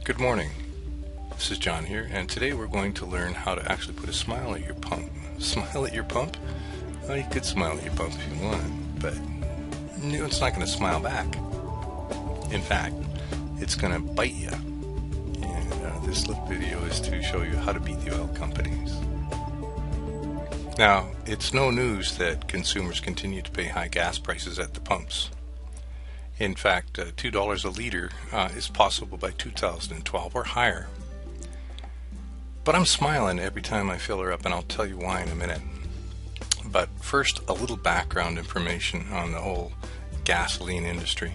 Good morning. This is John here, and today we're going to learn how to actually put a smile at your pump. Smile at your pump? Well, you could smile at your pump if you want, but it's not going to smile back. In fact, it's going to bite you. And this little video is to show you how to beat the oil companies. Now, it's no news that consumers continue to pay high gas prices at the pumps. In fact, $2 a liter is possible by 2012 or higher. But I'm smiling every time I fill her up, and I'll tell you why in a minute. But first, a little background information on the whole gasoline industry.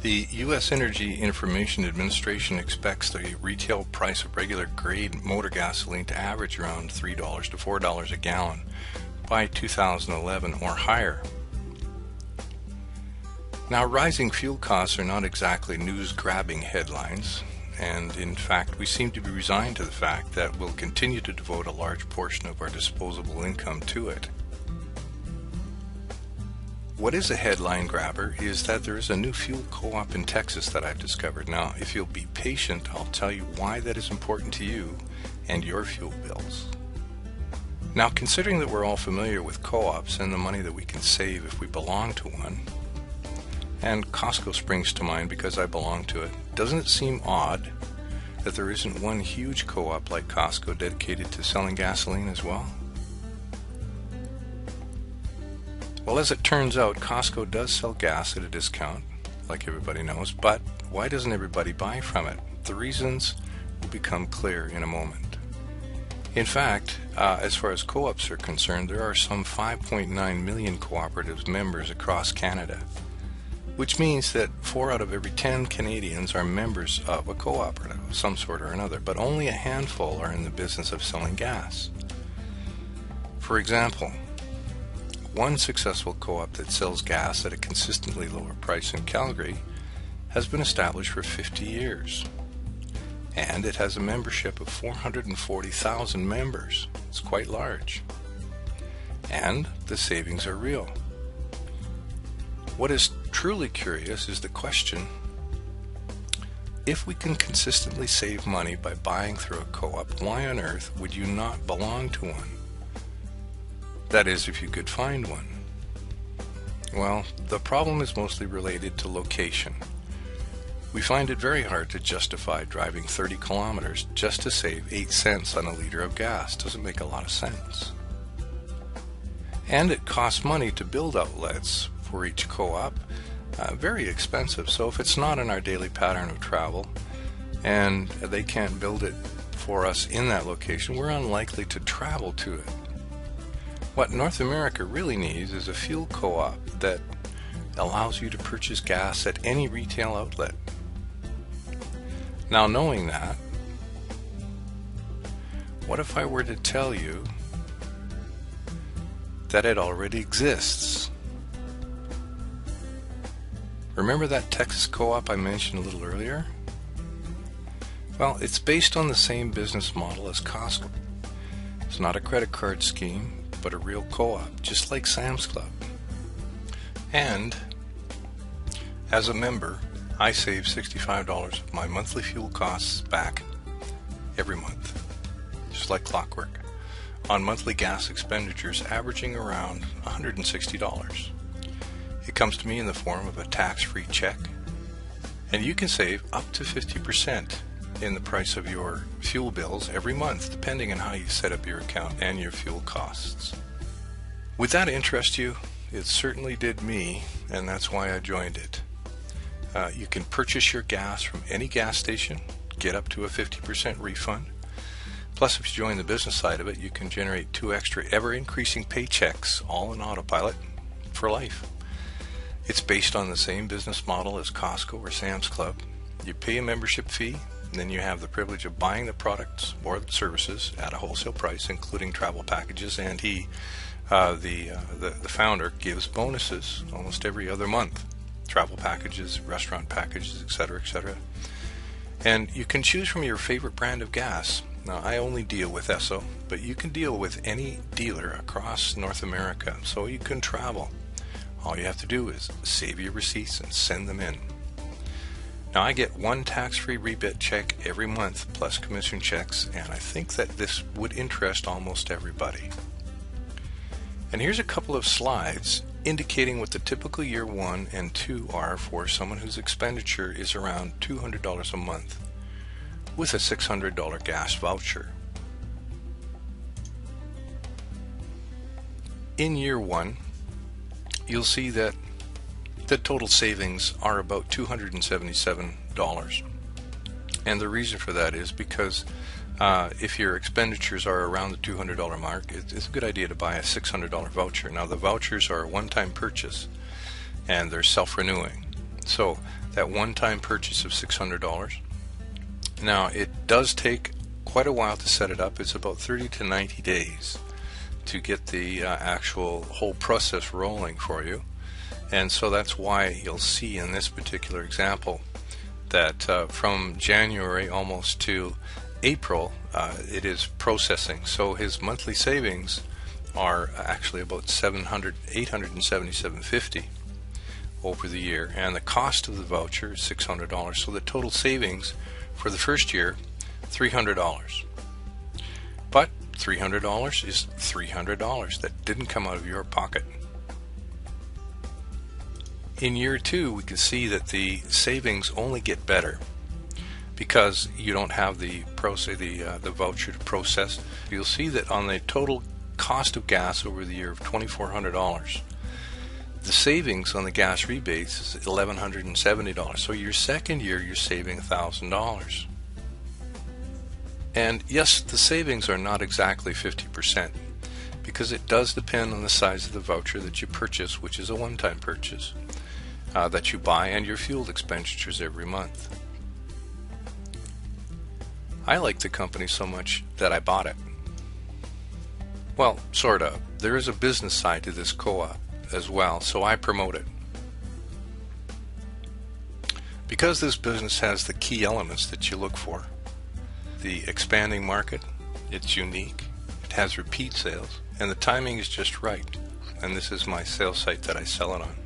The U.S. Energy Information Administration expects the retail price of regular grade motor gasoline to average around $3 to $4 a gallon by 2011 or higher. Now, rising fuel costs are not exactly news-grabbing headlines, and in fact we seem to be resigned to the fact that we'll continue to devote a large portion of our disposable income to it. What is a headline grabber is that there is a new fuel co-op in Texas that I've discovered. Now, if you'll be patient, I'll tell you why that is important to you and your fuel bills. Now, considering that we're all familiar with co-ops and the money that we can save if we belong to one, and Costco springs to mind because I belong to it, doesn't it seem odd that there isn't one huge co-op like Costco dedicated to selling gasoline as well? Well, as it turns out, Costco does sell gas at a discount, like everybody knows, but why doesn't everybody buy from it? The reasons will become clear in a moment. In fact, as far as co-ops are concerned, there are some 5.9 million cooperatives members across Canada, which means that 4 out of every 10 Canadians are members of a cooperative of some sort or another, but only a handful are in the business of selling gas. For example, one successful co-op that sells gas at a consistently lower price in Calgary has been established for 50 years, and it has a membership of 440,000 members. It's quite large, and the savings are real. What is truly curious is the question: if we can consistently save money by buying through a co-op, why on earth would you not belong to one? That is, if you could find one. Well, the problem is mostly related to location. We find it very hard to justify driving 30 kilometers just to save 8 cents on a liter of gas. Doesn't make a lot of sense. And it costs money to build outlets for each co-op. Very expensive. So if it's not in our daily pattern of travel and they can't build it for us in that location, we're unlikely to travel to it. What North America really needs is a fuel co-op that allows you to purchase gas at any retail outlet. Now, knowing that, what if I were to tell you that it already exists? Remember that Texas co-op I mentioned a little earlier? Well, it's based on the same business model as Costco. It's not a credit card scheme, but a real co-op, just like Sam's Club. And as a member, I save $65 of my monthly fuel costs back every month, just like clockwork, on monthly gas expenditures averaging around $160. It comes to me in the form of a tax-free check, and you can save up to 50% in the price of your fuel bills every month, depending on how you set up your account and your fuel costs. Would that interest you? It certainly did me, and that's why I joined it. You can purchase your gas from any gas station, get up to a 50% refund. Plus, if you join the business side of it, you can generate 2 extra ever-increasing paychecks, all in autopilot, for life. It's based on the same business model as Costco or Sam's Club. You pay a membership fee, and then you have the privilege of buying the products or the services at a wholesale price, including travel packages, and the founder gives bonuses almost every other month. Travel packages, restaurant packages, etc., etc. And you can choose from your favorite brand of gas. Now, I only deal with Esso, but you can deal with any dealer across North America, so you can travel. All you have to do is save your receipts and send them in. Now I get one tax-free rebate check every month plus commission checks, and I think that this would interest almost everybody. And here's a couple of slides indicating what the typical year 1 and 2 are for someone whose expenditure is around $200 a month with a $600 gas voucher. In year 1, you'll see that the total savings are about $277. And the reason for that is because if your expenditures are around the $200 mark, it's a good idea to buy a $600 voucher. Now the vouchers are a one-time purchase and they're self-renewing. So that one-time purchase of $600, now it does take quite a while to set it up. It's about 30 to 90 days to get the actual whole process rolling for you. And so that's why you'll see in this particular example that from January almost to April it is processing. So his monthly savings are actually about $877.50 over the year, and the cost of the voucher is $600. So the total savings for the first year, $300. But $300 is $300 that didn't come out of your pocket. In year 2, we can see that the savings only get better because you don't have the voucher to process. You'll see that on the total cost of gas over the year of $2,400, the savings on the gas rebates is $1,170. So your second year, you're saving $1,000. And yes, the savings are not exactly 50% because it does depend on the size of the voucher that you purchase, which is a one-time purchase that you buy, and your fuel expenditures every month. I like the company so much that I bought it. Well, sort of. There is a business side to this co-op as well, so I promote it. Because this business has the key elements that you look for: the expanding market, it's unique, it has repeat sales, and the timing is just right. And this is my sales site that I sell it on.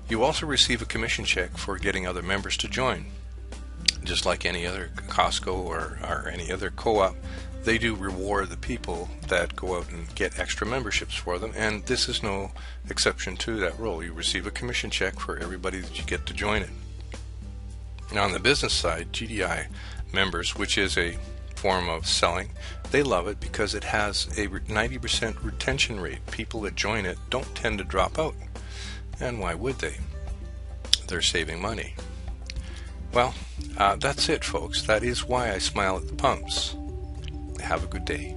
You also receive a commission check for getting other members to join. Just like any other Costco or any other co-op, they do reward the people that go out and get extra memberships for them, and this is no exception to that rule. You receive a commission check for everybody that you get to join it. Now on the business side, GDI members, which is a form of selling, they love it because it has a 90% retention rate. People that join it don't tend to drop out. And why would they? They're saving money. Well, that's it, folks. That is why I smile at the pumps. Have a good day.